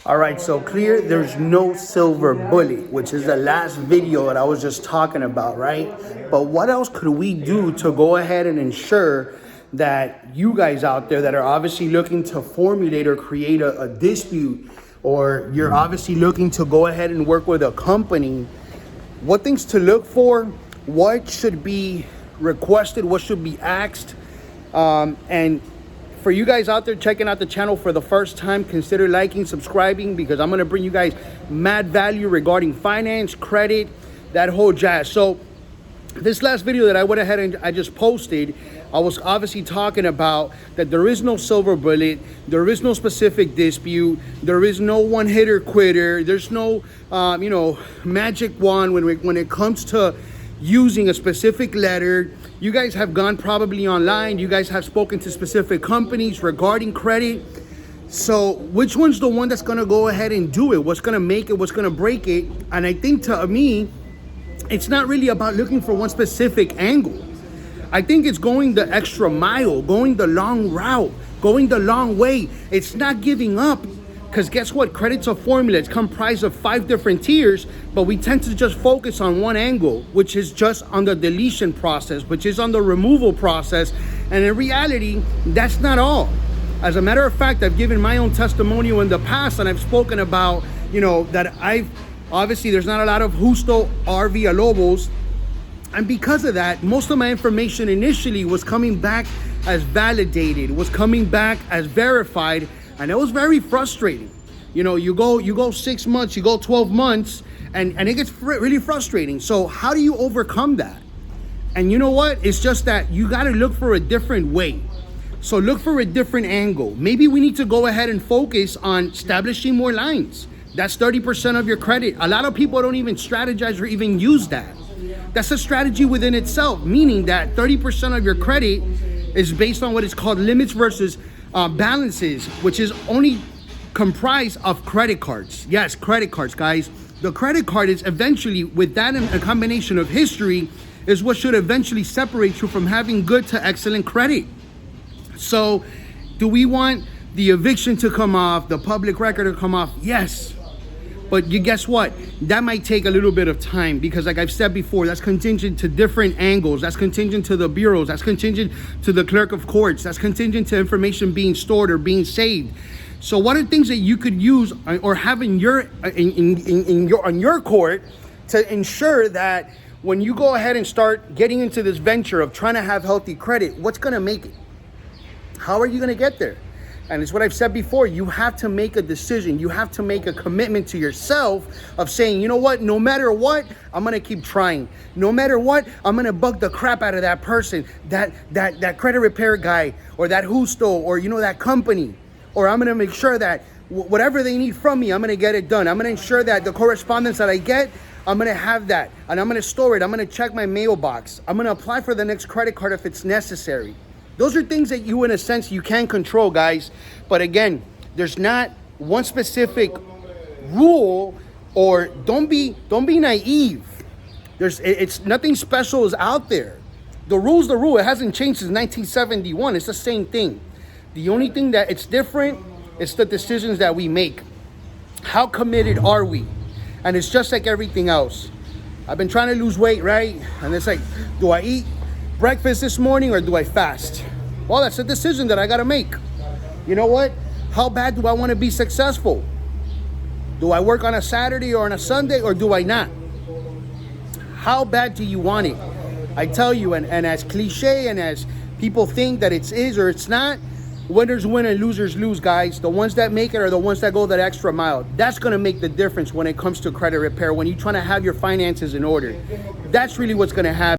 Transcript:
All right, so clear, there's no silver bullet, which is the last video that I was just talking about, right? But what else could we do to go ahead and ensure that you guys out there that are obviously looking to formulate or create a dispute, or you're obviously looking to go ahead and work with a company, what things to look for, what should be requested, what should be asked, and for you guys out there checking out the channel for the first time, consider liking, subscribing, because I'm going to bring you guys mad value regarding finance, credit, that whole jazz. So this last video that I went ahead and I just posted, I was obviously talking about that there is no silver bullet, there is no specific dispute, there is no one-hitter quitter, there's no magic wand when it comes to using a specific letter. You guys have gone probably online, you guys have spoken to specific companies regarding credit. So which one's the one that's gonna go ahead and do it? What's gonna make it? What's gonna break it? And I think, to me, it's not really about looking for one specific angle. I think it's going the extra mile, going the long route, going the long way. It's not giving up. Because guess what? Credit's a formula. It's comprised of 5 different tiers, but we tend to just focus on one angle, which is just on the deletion process, which is on the removal process. And in reality, that's not all. As a matter of fact, I've given my own testimonial in the past, and I've spoken about, that obviously there's not a lot of Justo or Villalobos. And because of that, most of my information initially was coming back as validated, was coming back as verified. And it was very frustrating. You go 6 months, you go 12 months, and it gets really frustrating. So how do you overcome that? And you know what? It's just that you got to look for a different way. So look for a different angle. Maybe we need to go ahead and focus on establishing more lines. That's 30% of your credit. A lot of people don't even strategize or even use that. That's a strategy within itself, meaning that 30% of your credit is based on what is called limits versus balances, which is only comprised of credit cards. Yes, credit cards, guys. The credit card is eventually, with that and a combination of history, is what should eventually separate you from having good to excellent credit. So do we want the eviction to come off, the public record to come off? Yes. But guess what? That might take a little bit of time, because like I've said before, that's contingent to different angles. That's contingent to the bureaus. That's contingent to the clerk of courts. That's contingent to information being stored or being saved. So what are things that you could use or have in your on your court to ensure that when you go ahead and start getting into this venture of trying to have healthy credit, what's going to make it? How are you going to get there? And it's what I've said before, you have to make a decision. You have to make a commitment to yourself of saying, you know what, no matter what, I'm going to keep trying. No matter what, I'm going to bug the crap out of that person, that credit repair guy, or that Justo, or that company. Or I'm going to make sure that whatever they need from me, I'm going to get it done. I'm going to ensure that the correspondence that I get, I'm going to have that. And I'm going to store it. I'm going to check my mailbox. I'm going to apply for the next credit card if it's necessary. Those are things that you, in a sense, you can control, guys. But again, there's not one specific rule, or don't be naive. It's nothing special is out there. The rule's the rule. It hasn't changed since 1971. It's the same thing. The only thing that it's different is the decisions that we make. How committed are we? And it's just like everything else. I've been trying to lose weight, right? And it's like, do I eat breakfast this morning or do I fast? Well, that's a decision that I got to make. You know what? How bad do I want to be successful? Do I work on a Saturday or on a Sunday, or do I not? How bad do you want it? I tell you, and as cliche and as people think that it is or it's not, winners win and losers lose, guys. The ones that make it are the ones that go that extra mile. That's going to make the difference when it comes to credit repair, when you're trying to have your finances in order. That's really what's going to happen.